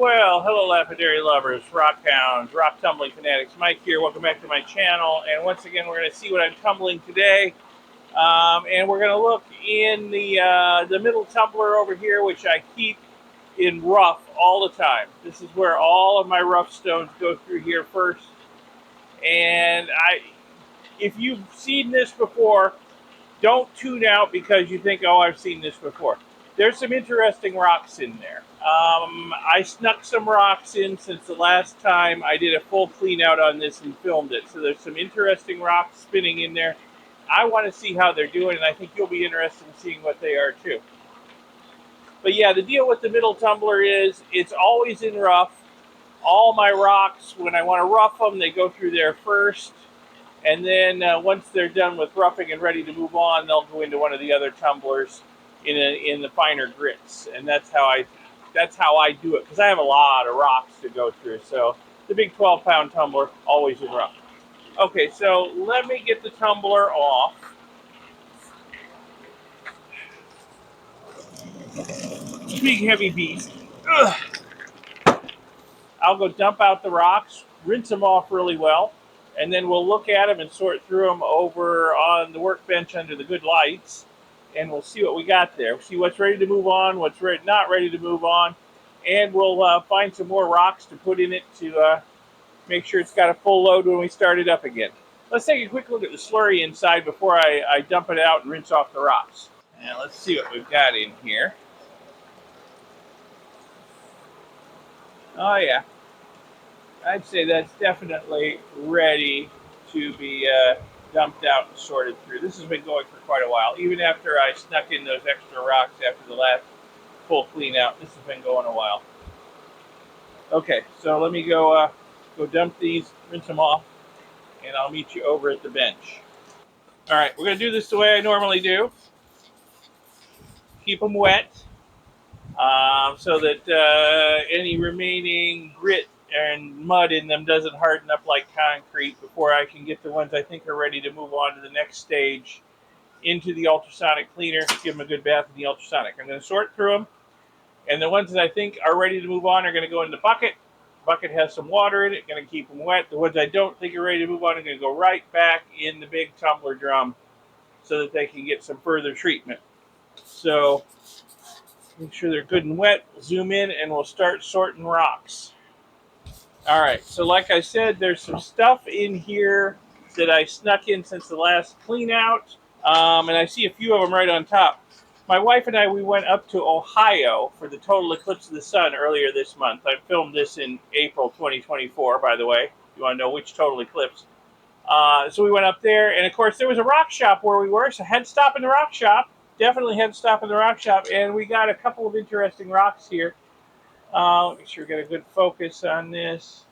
Well, hello Lapidary lovers, Rockhounds, rock tumbling fanatics. Mike here. Welcome back to my channel. And once again, we're going to see what I'm tumbling today. And we're going to look in the middle tumbler over here, which I keep in rough all the time. This is where all of my rough stones go through here first. And if you've seen this before, don't tune out because you think, oh, I've seen this before. There's some interesting rocks in there. I snuck some rocks in since the last time I did a full clean out on this and filmed it. So there's some interesting rocks spinning in there. I want to see how they're doing, and I think you'll be interested in seeing what they are too. But yeah, the deal with the middle tumbler is it's always in rough. All my rocks, when I want to rough them, they go through there first. And then once they're done with roughing and ready to move on, they'll go into one of the other tumblers in the finer grits. And that's how I do it, because I have a lot of rocks to go through. So the big 12-pound tumbler, always in rough. Okay, so let me get the tumbler off. Big heavy beast. Ugh. I'll go dump out the rocks, rinse them off really well, and then we'll look at them and sort through them over on the workbench under the good lights, and we'll see what we got there. We'll see what's ready to move on, what's not ready to move on, and we'll find some more rocks to put in it to make sure it's got a full load when we start it up again. Let's take a quick look at the slurry inside before I dump it out and rinse off the rocks. Now let's see what we've got in here. Oh yeah, I'd say that's definitely ready to be dumped out and sorted through. This has been going for quite a while. Even after I snuck in those extra rocks after the last full clean out, this has been going a while. Okay, so let me go dump these, rinse them off, and I'll meet you over at the bench. All right, we're going to do this the way I normally do. Keep them wet so that any remaining grit and mud in them doesn't harden up like concrete before I can get the ones I think are ready to move on to the next stage into the ultrasonic cleaner. Give them a good bath in the ultrasonic. I'm going to sort through them, and the ones that I think are ready to move on are going to go in the bucket. The bucket has some water in it, going to keep them wet. The ones I don't think are ready to move on are going to go right back in the big tumbler drum so that they can get some further treatment. So make sure they're good and wet. We'll zoom in and we'll start sorting rocks. All right, so like I said, there's some stuff in here that I snuck in since the last clean out, and I see a few of them right on top. My wife and I, we went up to Ohio for the total eclipse of the sun earlier this month. I filmed this in April 2024, by the way. You want to know which total eclipse. So we went up there, and of course there was a rock shop where we were, so had to stop in the rock shop. Definitely had to stop in the rock shop, and we got a couple of interesting rocks here. Make sure we get a good focus on this.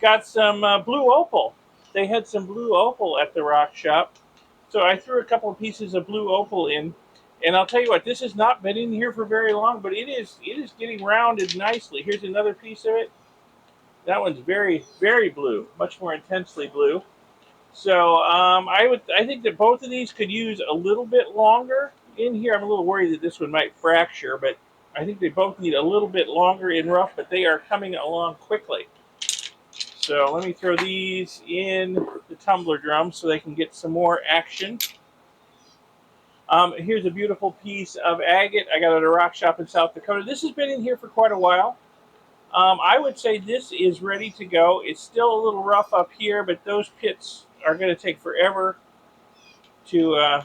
Got some blue opal. They had some blue opal at the rock shop, so I threw a couple of pieces of blue opal in. And I'll tell you what, this has not been in here for very long, but it is getting rounded nicely. Here's another piece of it. That one's very, very blue, much more intensely blue. So I think that both of these could use a little bit longer in here. I'm a little worried that this one might fracture, but I think they both need a little bit longer in rough, but they are coming along quickly. So let me throw these in the tumbler drum so they can get some more action. Here's a beautiful piece of agate. I got it at a rock shop in South Dakota. This has been in here for quite a while. I would say this is ready to go. It's still a little rough up here, but those pits are going to take forever to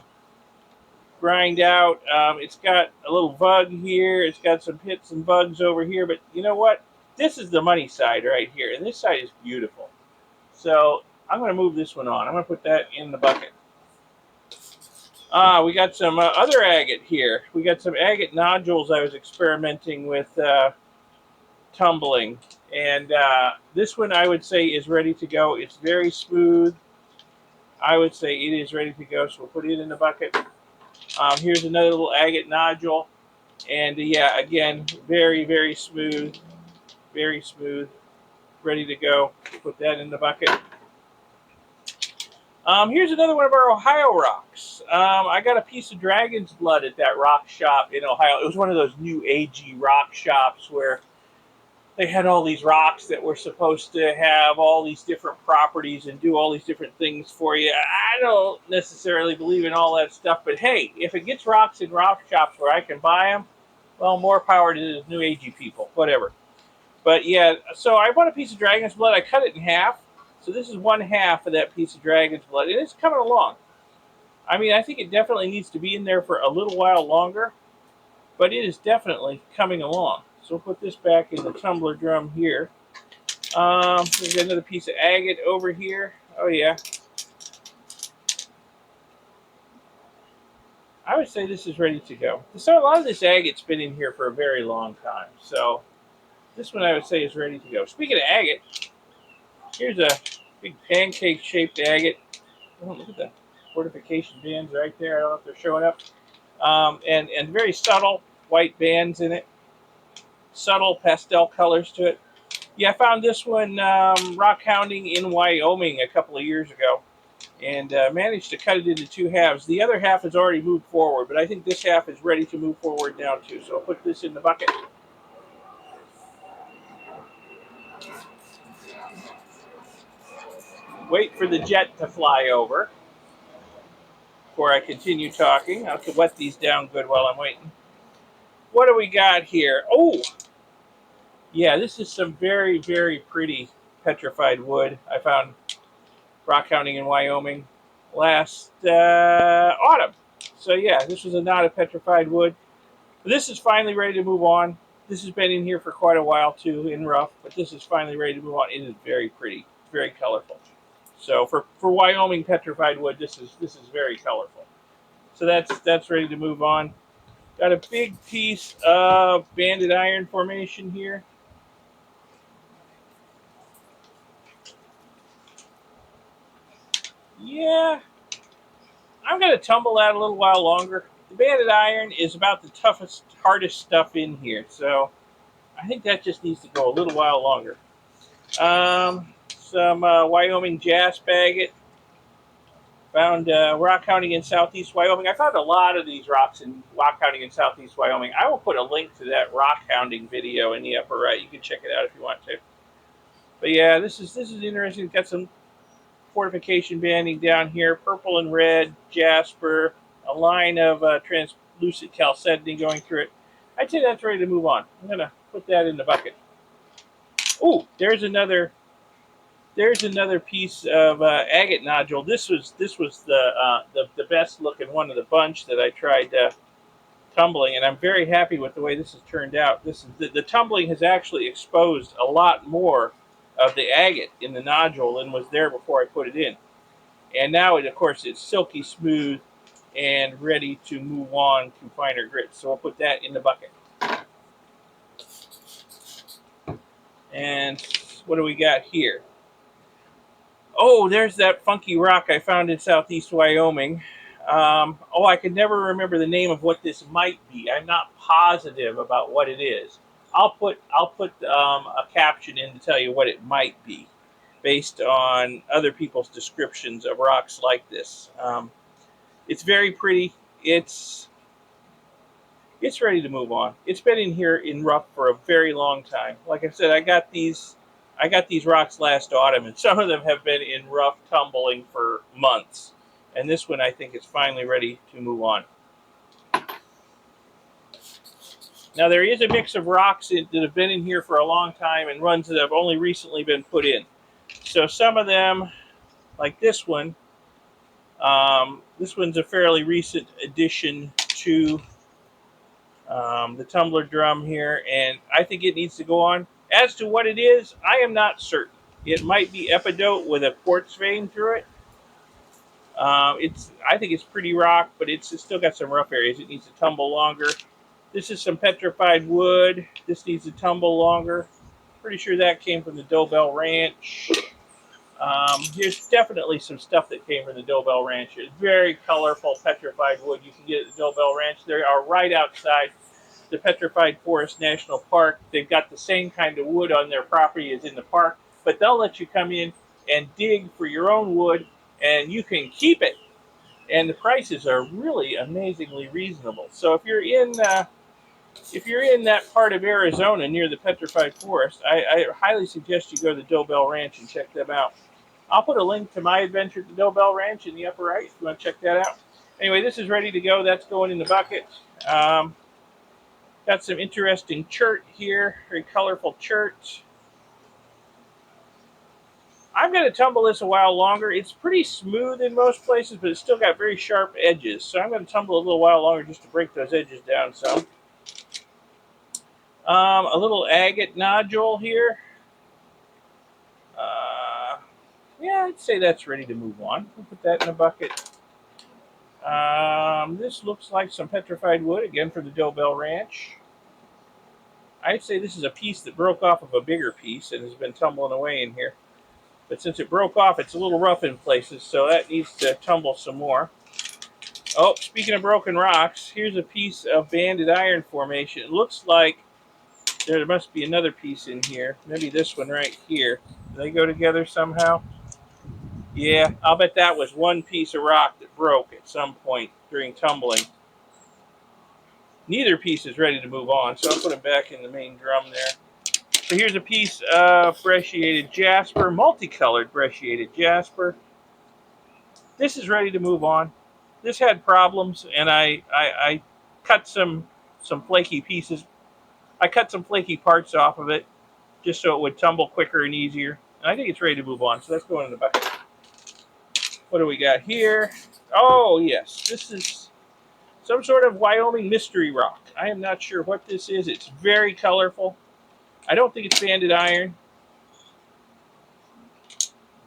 grind out. It's got a little bug here. It's got some pits and bugs over here, but you know what? This is the money side right here, and this side is beautiful. So I'm going to move this one on. I'm going to put that in the bucket. We got some other agate here. We got some agate nodules I was experimenting with tumbling. And this one I would say is ready to go. It's very smooth. I would say it is ready to go, so we'll put it in the bucket. Here's another little agate nodule. And yeah, again, very, very smooth. Very smooth. Ready to go. Put that in the bucket. Here's another one of our Ohio rocks. I got a piece of dragon's blood at that rock shop in Ohio. It was one of those new AG rock shops where they had all these rocks that were supposed to have all these different properties and do all these different things for you. I don't necessarily believe in all that stuff, but hey, if it gets rocks in rock shops where I can buy them, well, more power to the new agey people, whatever. But yeah, so I bought a piece of dragon's blood. I cut it in half. So this is one half of that piece of dragon's blood, and it's coming along. I mean, I think it definitely needs to be in there for a little while longer, but it is definitely coming along. So we'll put this back in the tumbler drum here. We got another piece of agate over here. Oh yeah. I would say this is ready to go. So a lot of this agate's been in here for a very long time. So this one I would say is ready to go. Speaking of agate, here's a big pancake-shaped agate. Oh, look at the fortification bands right there. I don't know if they're showing up. And very subtle white bands in it. Subtle pastel colors to it. Yeah, I found this one rockhounding in Wyoming a couple of years ago, and managed to cut it into two halves. The other half has already moved forward, but I think this half is ready to move forward now too. So I'll put this in the bucket. Wait for the jet to fly over before I continue talking. I'll have to wet these down good while I'm waiting. What do we got here? Oh, yeah, this is some very, very pretty petrified wood. I found rockhounding in Wyoming last autumn. So yeah, this was a knot of petrified wood. This is finally ready to move on. This has been in here for quite a while too, in rough, but this is finally ready to move on. It is very pretty, very colorful. So for Wyoming petrified wood, this is very colorful. So that's ready to move on. Got a big piece of banded iron formation here. Yeah, I'm going to tumble that a little while longer. The banded iron is about the toughest, hardest stuff in here, so I think that just needs to go a little while longer. Some Wyoming Jasper agate. Found rockhounding in southeast Wyoming. I found a lot of these rocks in rockhounding in southeast Wyoming. I will put a link to that rockhounding video in the upper right. You can check it out if you want to. But yeah, this is interesting. Got some fortification banding down here, purple and red, Jasper, a line of translucent chalcedony going through it. I'd say that's ready to move on. I'm gonna put that in the bucket. Oh, there's another piece of agate nodule. This was the best looking one of the bunch that I tried tumbling, and I'm very happy with the way this has turned out. This is the tumbling has actually exposed a lot more of the agate in the nodule than was there before I put it in. And now, of course, it's silky smooth and ready to move on to finer grits. So I'll put that in the bucket. And what do we got here? Oh, there's that funky rock I found in southeast Wyoming. I could never remember the name of what this might be. I'm not positive about what it is. I'll put a caption in to tell you what it might be, based on other people's descriptions of rocks like this. It's very pretty. It's ready to move on. It's been in here in rough for a very long time. Like I said, I got these rocks last autumn, and some of them have been in rough tumbling for months. And this one, I think, is finally ready to move on. Now, there is a mix of rocks that have been in here for a long time and ones that have only recently been put in. So some of them, like this one's a fairly recent addition to the tumbler drum here, and I think it needs to go on. As to what it is, I am not certain. It might be epidote with a quartz vein through it. I think it's pretty rock, but it's still got some rough areas. It needs to tumble longer. This is some petrified wood. This needs to tumble longer. Pretty sure that came from the Dobell Ranch. Here's definitely some stuff that came from the Dobell Ranch. It's very colorful petrified wood you can get at the Dobell Ranch. They are right outside the Petrified Forest National Park. They've got the same kind of wood on their property as in the park, but they'll let you come in and dig for your own wood, and you can keep it. And the prices are really amazingly reasonable. So if you're in If you're in that part of Arizona near the Petrified Forest, I highly suggest you go to the Dobell Ranch and check them out. I'll put a link to my adventure at the Dobell Ranch in the upper right if you want to check that out. Anyway, this is ready to go. That's going in the bucket. Got some interesting chert here, very colorful chert. I'm going to tumble this a while longer. It's pretty smooth in most places, but it's still got very sharp edges. So I'm going to tumble a little while longer just to break those edges down some. A little agate nodule here. Yeah, I'd say that's ready to move on. We'll put that in a bucket. This looks like some petrified wood, again for the Dobell Ranch. I'd say this is a piece that broke off of a bigger piece and has been tumbling away in here. But since it broke off, it's a little rough in places, so that needs to tumble some more. Oh, speaking of broken rocks, here's a piece of banded iron formation. It looks like there must be another piece in here. Maybe this one right here. Do they go together somehow? Yeah, I'll bet that was one piece of rock that broke at some point during tumbling. Neither piece is ready to move on, so I'll put it back in the main drum there. So here's a piece of brecciated jasper, multicolored brecciated jasper. This is ready to move on. This had problems, and I cut some flaky pieces. I cut some flaky parts off of it just so it would tumble quicker and easier. And I think it's ready to move on, so that's going in the bucket. What do we got here? Oh, yes. This is some sort of Wyoming mystery rock. I am not sure what this is. It's very colorful. I don't think it's banded iron.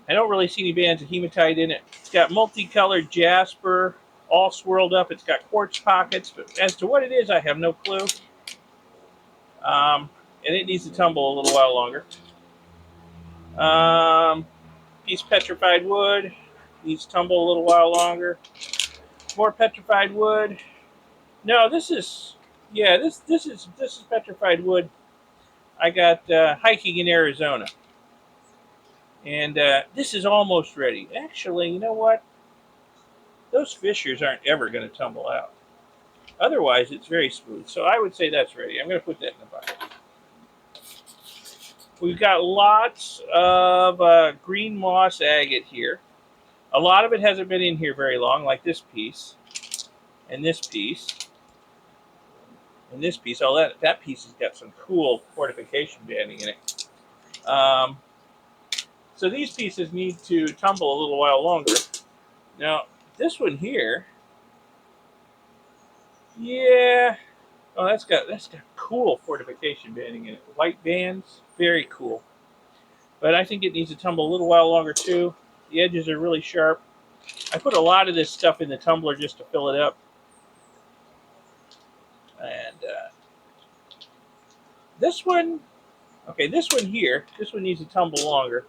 I don't really see any bands of hematite in it. It's got multicolored jasper, all swirled up. It's got quartz pockets, but as to what it is, I have no clue. And it needs to tumble a little while longer. Piece of petrified wood needs to tumble a little while longer. More petrified wood. No, this is petrified wood. I got hiking in Arizona, and this is almost ready. Actually, you know what? Those fissures aren't ever going to tumble out. Otherwise, it's very smooth. So I would say that's ready. I'm going to put that in the bucket. We've got lots of green moss agate here. A lot of it hasn't been in here very long, like this piece, and this piece, and this piece. Oh, that piece has got some cool fortification banding in it. So these pieces need to tumble a little while longer. Now, this one here, yeah. Oh, that's got cool fortification banding in it. White bands, very cool. But I think it needs to tumble a little while longer too. The edges are really sharp. I put a lot of this stuff in the tumbler just to fill it up. And this one, okay, this one here, this one needs to tumble longer.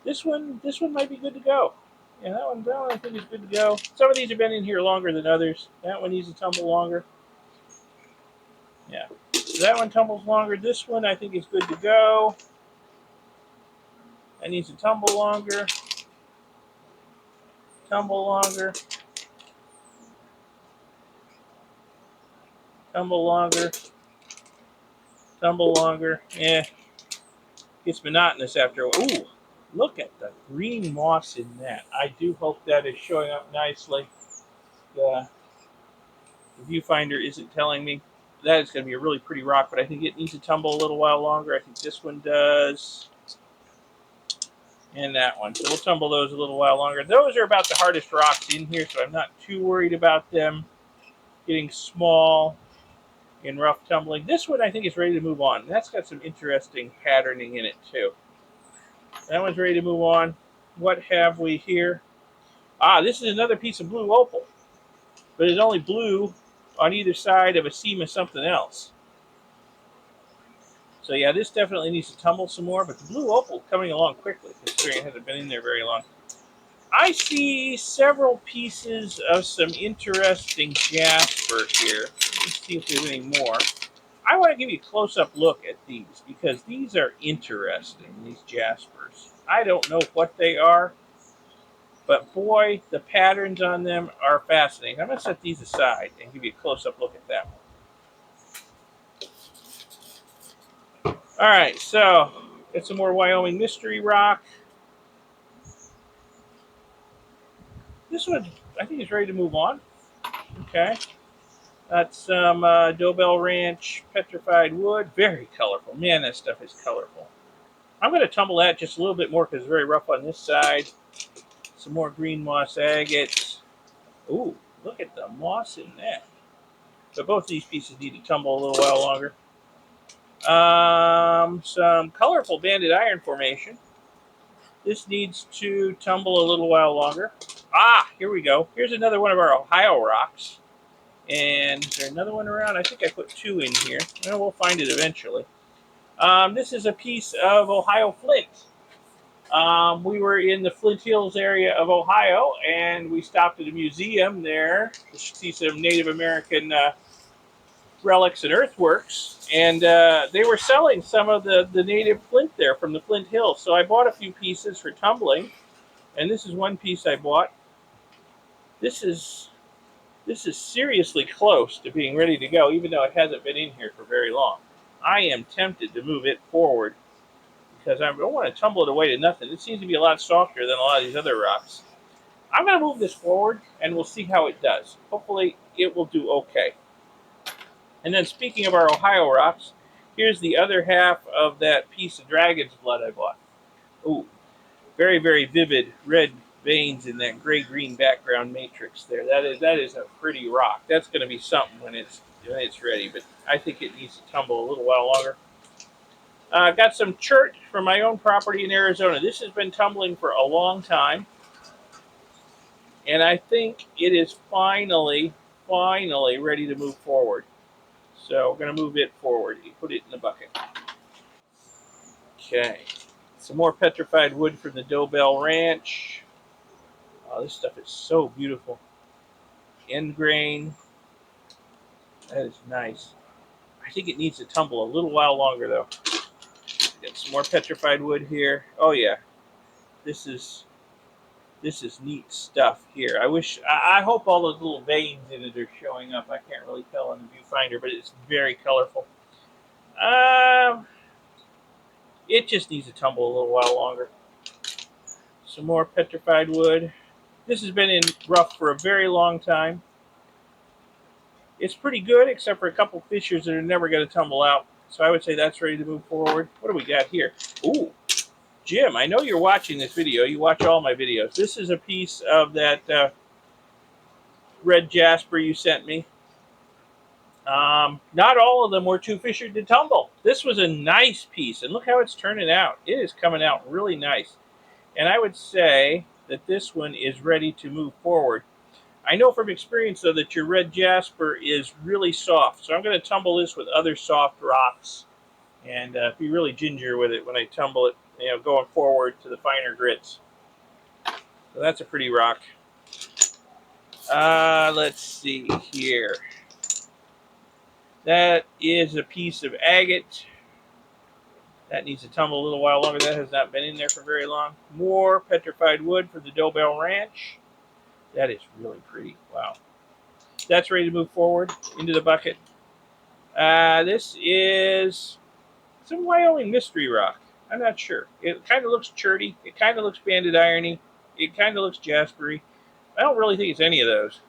This one might be good to go. Yeah, that one I think is good to go. Some of these have been in here longer than others. That one needs to tumble longer. Yeah, so that one tumbles longer. This one I think is good to go. That needs to tumble longer. Tumble longer. Tumble longer. Tumble longer. Yeah, gets monotonous after a while. Ooh, look at the green moss in that. I do hope that is showing up nicely. The viewfinder isn't telling me. That is going to be a really pretty rock, but I think it needs to tumble a little while longer. I think this one does. And that one. So we'll tumble those a little while longer. Those are about the hardest rocks in here, so I'm not too worried about them getting small in rough tumbling. This one I think is ready to move on. That's got some interesting patterning in it too. That one's ready to move on. What have we here? Ah, this is another piece of blue opal. But it's only blue on either side of a seam of something else. So yeah, this definitely needs to tumble some more, but the blue opal coming along quickly, considering it hasn't been in there very long. I see several pieces of some interesting jasper here. Let's see if there's any more. I want to give you a close-up look at these, because these are interesting, these jaspers. I don't know what they are, but boy, the patterns on them are fascinating. I'm going to set these aside and give you a close-up look at that one. All right, so get some more Wyoming mystery rock. This one, I think, is ready to move on. Okay. That's some Dobell Ranch Petrified wood. Very colorful. Man, that stuff is colorful. I'm going to tumble that just a little bit more because it's very rough on this side. Some more green moss agates. Ooh, look at the moss in that. So both these pieces need to tumble a little while longer. Some colorful banded iron formation. This needs to tumble a little while longer. Ah, here we go. Here's another one of our Ohio rocks. And is there another one around? I think I put two in here. Well, we'll find it eventually. This is a piece of Ohio flint. We were in the Flint Hills area of Ohio, and we stopped at a museum there to see some Native American relics and earthworks. And they were selling some of the native flint there from the Flint Hills. So I bought a few pieces for tumbling, and this is one piece I bought. This is seriously close to being ready to go, even though it hasn't been in here for very long. I am tempted to move it forward because I don't want to tumble it away to nothing. It seems to be a lot softer than a lot of these other rocks. I'm going to move this forward, and we'll see how it does. Hopefully, it will do okay. And then speaking of our Ohio rocks, here's the other half of that piece of dragon's blood I bought. Ooh, very, very vivid red veins in that gray-green background matrix there. That is a pretty rock. That's going to be something when it's ready, but I think it needs to tumble a little while longer. Got some chert from my own property in Arizona. This has been tumbling for a long time, and I think it is finally ready to move forward. So we're going to move it forward. You put it in the bucket. Okay. Some more petrified wood from the Dobell Ranch. Oh, this stuff is so beautiful. End grain. That is nice. I think it needs to tumble a little while longer, though. Got some more petrified wood here. Oh, yeah. This is neat stuff here. I hope all those little veins in it are showing up. I can't really tell on the viewfinder, but it's very colorful. It just needs to tumble a little while longer. Some more petrified wood. This has been in rough for a very long time. It's pretty good, except for a couple fissures that are never going to tumble out. So I would say that's ready to move forward. What do we got here? Ooh, Jim, I know you're watching this video. You watch all my videos. This is a piece of that red Jasper you sent me. Not all of them were too fissured to tumble. This was a nice piece, and look how it's turning out. It is coming out really nice. And I would say that this one is ready to move forward. I know from experience, though, that your red Jasper is really soft. So I'm going to tumble this with other soft rocks and be really ginger with it when I tumble it, going forward to the finer grits. So that's a pretty rock. Let's see here. That is a piece of agate. That needs to tumble a little while longer. That has not been in there for very long. More petrified wood for the Dobell Ranch. That is really pretty. Wow. That's ready to move forward into the bucket. This is some Wyoming mystery rock. I'm not sure. It kind of looks cherty. It kind of looks banded irony. It kind of looks jaspery. I don't really think it's any of those.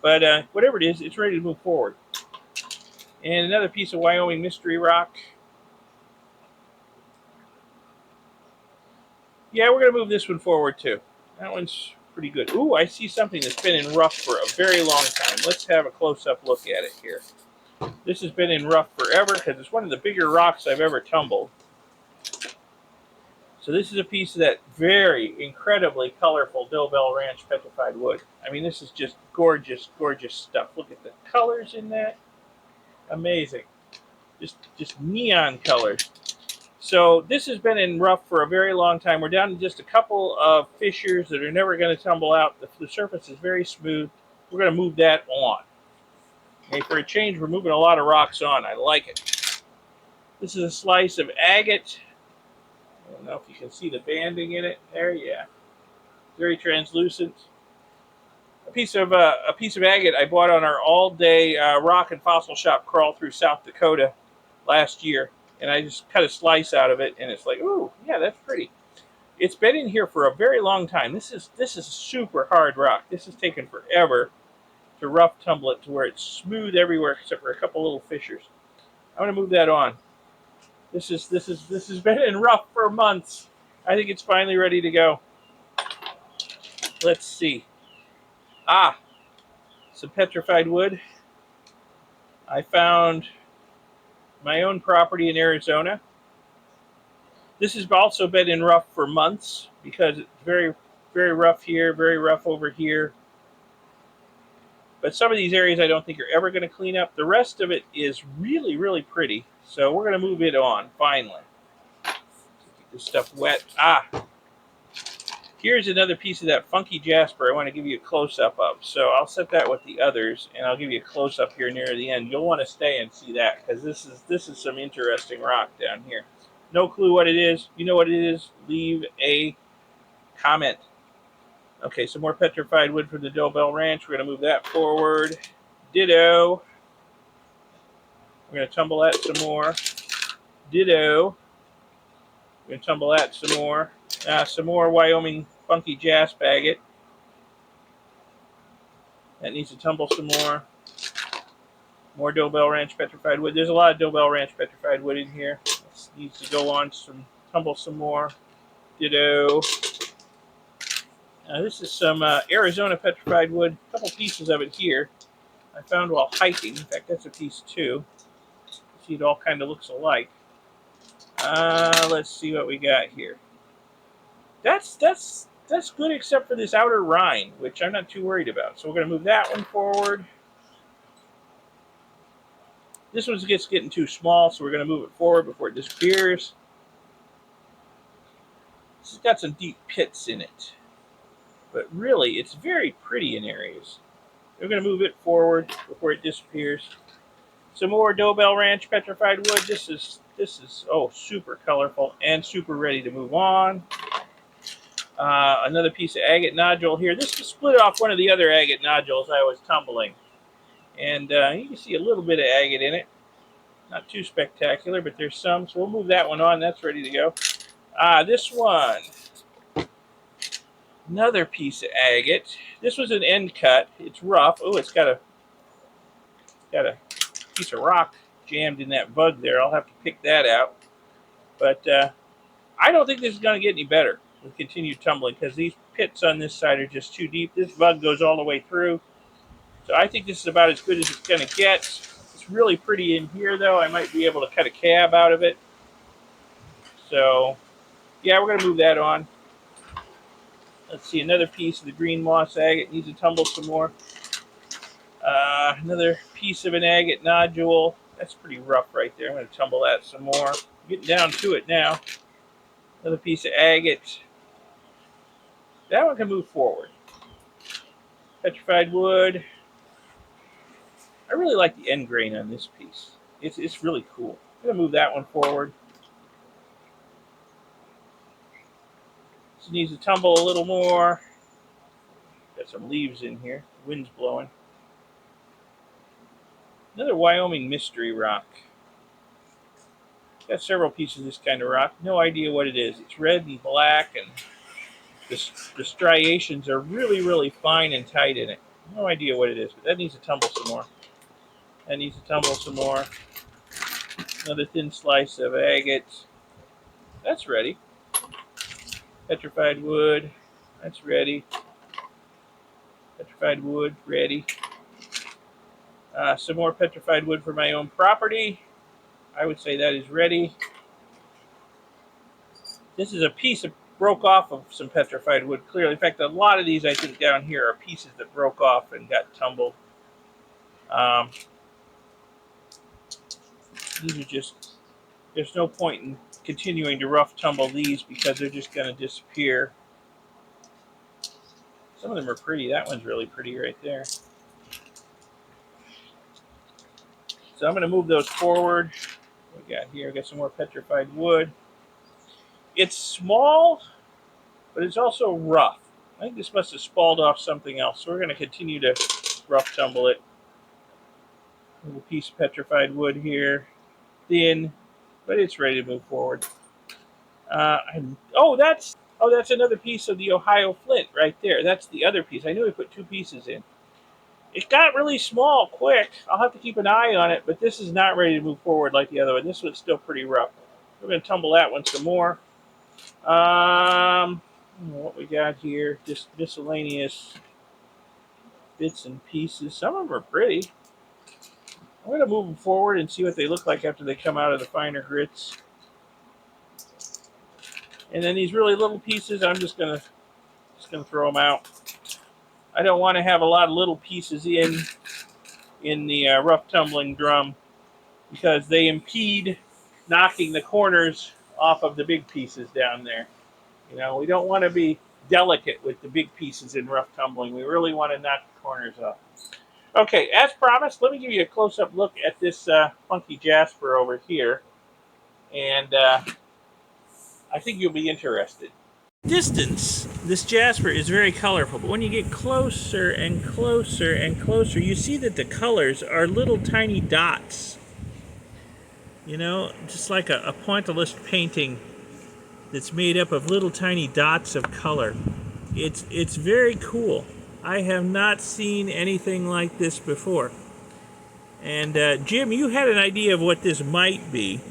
But whatever it is, it's ready to move forward. And another piece of Wyoming mystery rock. Yeah, we're going to move this one forward too. That one's pretty good. Ooh, I see something that's been in rough for a very long time. Let's have a close-up look at it here. This has been in rough forever because it's one of the bigger rocks I've ever tumbled. So this is a piece of that very incredibly colorful Dobell Ranch petrified wood. I mean, this is just gorgeous, gorgeous stuff. Look at the colors in that. Amazing. Just neon colors. So this has been in rough for a very long time. We're down to just a couple of fissures that are never going to tumble out. The surface is very smooth. We're going to move that on. Okay, for a change, we're moving a lot of rocks on. I like it. This is a slice of agate. I don't know if you can see the banding in it. There, yeah. Very translucent. A piece of agate I bought on our all-day rock and fossil shop crawl through South Dakota last year. and I just cut a slice out of it, and it's like, ooh, yeah, that's pretty. It's been in here for a very long time. This is super hard rock. This has taken forever to rough tumble it to where it's smooth everywhere except for a couple little fissures. I'm gonna move that on. This has been in rough for months. I think it's finally ready to go. Let's see. Ah, some petrified wood. I found my own property in Arizona. This has also been in rough for months because it's very rough here, very rough over here. But some of these areas I don't think you're ever going to clean up. The rest of it is really pretty. So we're going to move it on, finally. Keep this stuff wet. Ah, here's another piece of that funky Jasper I want to give you a close-up of. So I'll set that with the others, and I'll give you a close-up here near the end. You'll want to stay and see that, because this is some interesting rock down here. No clue what it is. You know what it is? Leave a comment. Okay, some more petrified wood from the Dobell Ranch. We're going to move that forward. Ditto. We're going to tumble that some more. Ditto. We're going to tumble that some more. Some more Wyoming funky Jasper agate. That needs to tumble some more. More Dobell Ranch petrified wood. There's a lot of Dobell Ranch petrified wood in here. This needs to go on tumble some more. Ditto. This is some Arizona petrified wood. A couple pieces of it here. I found while hiking. In fact, that's a piece too. See, it all kind of looks alike. Let's see what we got here. That's good except for this outer rind, which I'm not too worried about. So we're going to move that one forward. This one's getting too small, so we're going to move it forward before it disappears. This has got some deep pits in it, but really, it's very pretty in areas. We're going to move it forward before it disappears. Some more Dobell Ranch petrified wood. This is super colorful and super ready to move on. Another piece of agate nodule here. This was split off one of the other agate nodules I was tumbling. And you can see a little bit of agate in it. Not too spectacular, but there's some. So we'll move that one on. That's ready to go. This one. Another piece of agate. This was an end cut. It's rough. Oh, it's got a piece of rock jammed in that bug there. I'll have to pick that out. But I don't think this is going to get any better with continued tumbling because these pits on this side are just too deep. This bug goes all the way through. So I think this is about as good as it's going to get. It's really pretty in here, though. I might be able to cut a cab out of it. So, yeah, we're going to move that on. Let's see, another piece of the green moss agate needs to tumble some more. Another piece of an agate nodule. That's pretty rough right there. I'm going to tumble that some more. Getting down to it now. Another piece of agate. That one can move forward. Petrified wood. I really like the end grain on this piece. It's really cool. I'm going to move that one forward. This needs to tumble a little more. Got some leaves in here. Wind's blowing. Another Wyoming mystery rock. Got several pieces of this kind of rock. No idea what it is. It's red and black, and the striations are really fine and tight in it. No idea what it is, but that needs to tumble some more. That needs to tumble some more. Another thin slice of agate. That's ready. Petrified wood. That's ready. Petrified wood, ready. Some more petrified wood for my own property. I would say that is ready. This is a piece that broke off of some petrified wood, clearly. In fact, a lot of these, I think, down here are pieces that broke off and got tumbled. These are just, there's no point in continuing to rough tumble these because they're just going to disappear. Some of them are pretty. That one's really pretty right there. So I'm going to move those forward. What we got here? We got some more petrified wood. It's small, but it's also rough. I think this must have spalled off something else. So we're going to continue to rough tumble it. A little piece of petrified wood here. Thin, but it's ready to move forward. That's another piece of the Ohio flint right there. That's the other piece. I knew I put two pieces in. It got really small quick. I'll have to keep an eye on it, but this is not ready to move forward like the other one. This one's still pretty rough. We're going to tumble that one some more. What we got here? Just miscellaneous bits and pieces. Some of them are pretty. I'm going to move them forward and see what they look like after they come out of the finer grits. And then these really little pieces, I'm just gonna throw them out. I don't want to have a lot of little pieces in the rough tumbling drum because they impede knocking the corners off of the big pieces down there. You know, we don't want to be delicate with the big pieces in rough tumbling. We really want to knock the corners off. Okay, as promised, let me give you a close-up look at this funky Jasper over here. And I think you'll be interested. Distance, this Jasper is very colorful, but when you get closer and closer and closer, you see that the colors are little tiny dots. You know, just like a pointillist painting that's made up of little tiny dots of color. It's very cool. I have not seen anything like this before. And Jim, you had an idea of what this might be.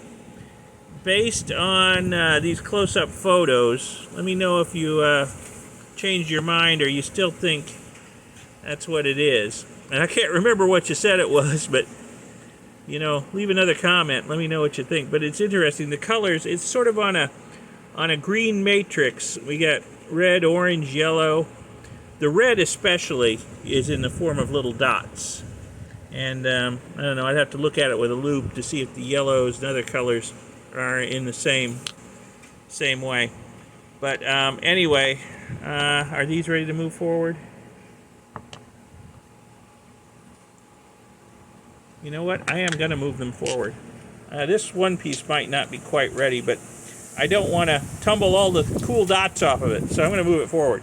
Based on these close-up photos, let me know if you changed your mind or you still think that's what it is. And I can't remember what you said it was, but, you know, leave another comment. Let me know what you think. But it's interesting. The colors, it's sort of on a green matrix. We got red, orange, yellow. The red especially is in the form of little dots. And I don't know, I'd have to look at it with a loupe to see if the yellows and other colors are in the same way. But anyway, are these ready to move forward? You know what? I am going to move them forward. This one piece might not be quite ready, but I don't want to tumble all the cool dots off of it, so I'm going to move it forward.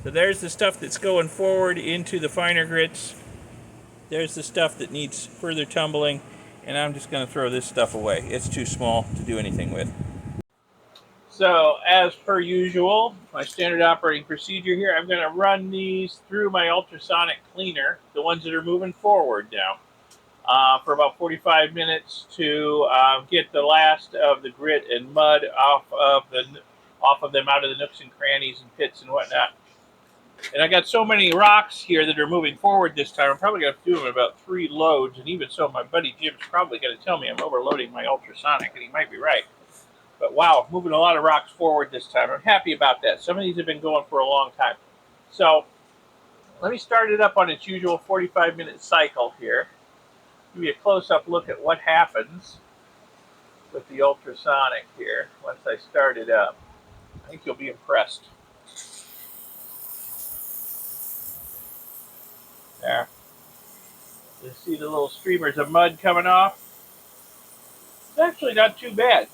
So there's the stuff that's going forward into the finer grits. There's the stuff that needs further tumbling. And I'm just going to throw this stuff away. It's too small to do anything with. So, as per usual, my standard operating procedure here, I'm going to run these through my ultrasonic cleaner, the ones that are moving forward now, for about 45 minutes to get the last of the grit and mud off of them, out of the nooks and crannies and pits and whatnot. And I got so many rocks here that are moving forward this time, I'm probably going to do them in about 3 loads. And even so, my buddy Jim's probably going to tell me I'm overloading my ultrasonic, and he might be right. But wow, moving a lot of rocks forward this time. I'm happy about that. Some of these have been going for a long time. So let me start it up on its usual 45-minute cycle here. Give you a close-up look at what happens with the ultrasonic here once I start it up. I think you'll be impressed. There. You see the little streamers of mud coming off? It's actually not too bad.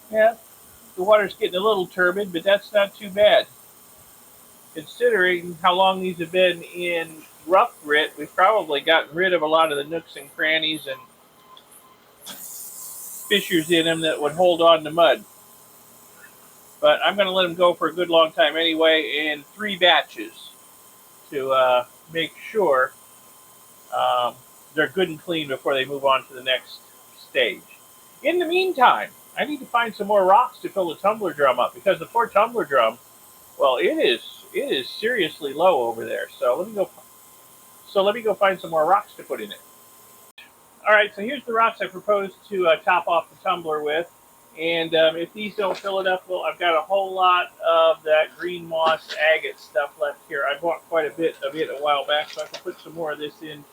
Yeah, the water's getting a little turbid, but that's not too bad. Considering how long these have been in rough grit, we've probably gotten rid of a lot of the nooks and crannies and fissures in them that would hold on to mud. But I'm going to let them go for a good long time anyway in 3 batches to make sure they're good and clean before they move on to the next stage. In the meantime, I need to find some more rocks to fill the tumbler drum up, because the poor tumbler drum, well, it is seriously low over there. So let me go find some more rocks to put in it. All right, so here's the rocks I propose to top off the tumbler with. And if these don't fill it up, well, I've got a whole lot of that green moss agate stuff left here. I bought quite a bit of it a while back, so I can put some more of this in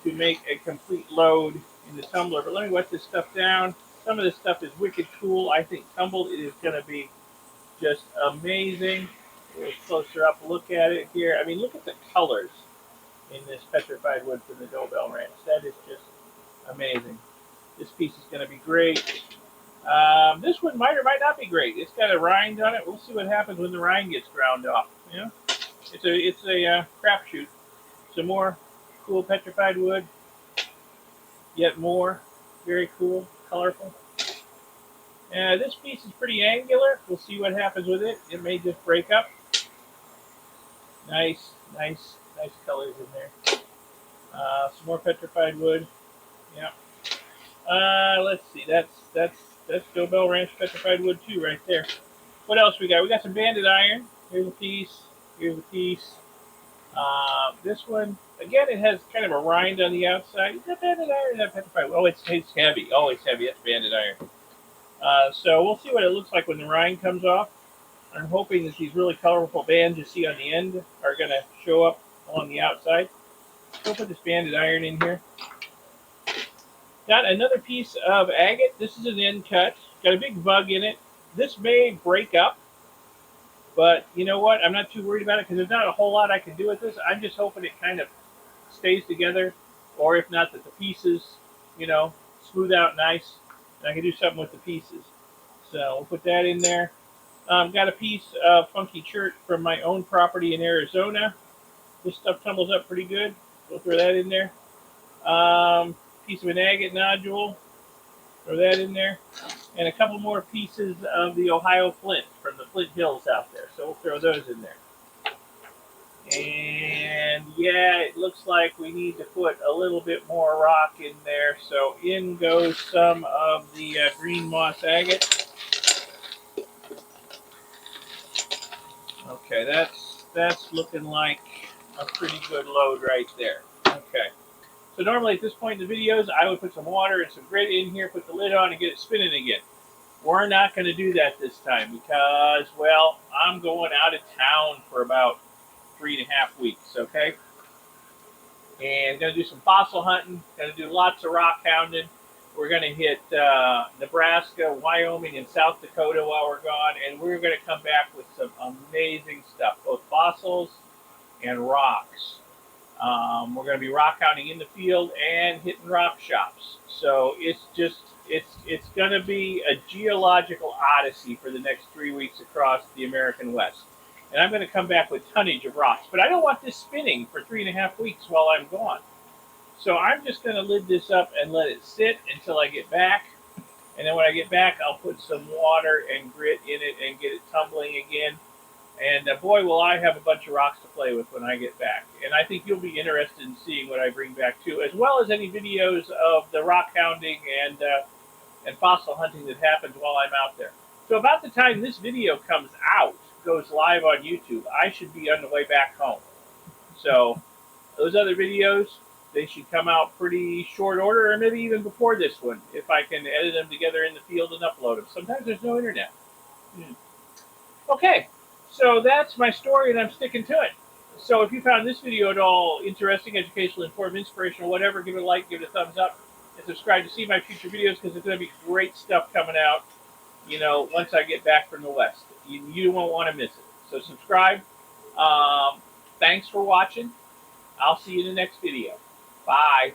to make a complete load in the tumbler. But let me wet this stuff down. Some of this stuff is wicked cool. I think tumbled it is going to be just amazing. We'll closer up look at it here. I mean, look at the colors in this petrified wood from the Dobell Ranch. That is just amazing. This piece is going to be great. This one might or might not be great. It's got a rind on it. We'll see what happens when the rind gets ground off. You know, it's a crapshoot. Some more cool petrified wood. yet more. Very cool, colorful. This piece is pretty angular. We'll see what happens with it. It may just break up. Nice, nice, nice colors in there. Some more petrified wood. Yeah. Let's see. That's Joe Bell Ranch petrified wood too, right there. What else we got? We got some banded iron. Here's a piece. Here's a piece. This one, again, it has kind of a rind on the outside. Is that banded iron? Is that petrified? Oh, it's heavy. Oh, it's heavy. It's banded iron. So we'll see what it looks like when the rind comes off. I'm hoping that these really colorful bands you see on the end are going to show up on the outside. We'll put this banded iron in here. Got another piece of agate. This is an end cut. Got a big bug in it. This may break up, but you know what? I'm not too worried about it because there's not a whole lot I can do with this. I'm just hoping it kind of stays together, or if not, that the pieces, smooth out nice, and I can do something with the pieces. So we'll put that in there. Got a piece of funky chert from my own property in Arizona. This stuff tumbles up pretty good. We'll throw that in there. Piece of an agate nodule. Throw that in there. And a couple more pieces of the Ohio flint from the Flint Hills out there. So we'll throw those in there. And yeah, it looks like we need to put a little bit more rock in there. So in goes some of the green moss agate. Okay, that's looking like a pretty good load right there. Okay. So normally at this point in the videos, I would put some water and some grit in here, put the lid on, and get it spinning again. We're not going to do that this time because, well, I'm going out of town for about 3.5 weeks, okay? And going to do some fossil hunting, going to do lots of rockhounding. We're going to hit Nebraska, Wyoming, and South Dakota while we're gone, and we're going to come back with some amazing stuff, both fossils and rocks. We're going to be rockhounding in the field and hitting rock shops. So it's going to be a geological odyssey for the next 3 weeks across the American West. And I'm going to come back with tonnage of rocks. But I don't want this spinning for 3.5 weeks while I'm gone. So I'm just going to lid this up and let it sit until I get back. And then when I get back, I'll put some water and grit in it and get it tumbling again. And boy, will I have a bunch of rocks to play with when I get back. And I think you'll be interested in seeing what I bring back too, as well as any videos of the rockhounding and fossil hunting that happens while I'm out there. So about the time this video comes out, goes live on YouTube, I should be on the way back home. So those other videos, they should come out pretty short order, or maybe even before this one, if I can edit them together in the field and upload them. Sometimes there's no internet. Okay, so that's my story, and I'm sticking to it. So if you found this video at all interesting, educational, informative, inspirational, whatever, give it a like, give it a thumbs up, and subscribe to see my future videos, because there's going to be great stuff coming out, once I get back from the West. You won't want to miss it. So subscribe. Thanks for watching. I'll see you in the next video. Bye.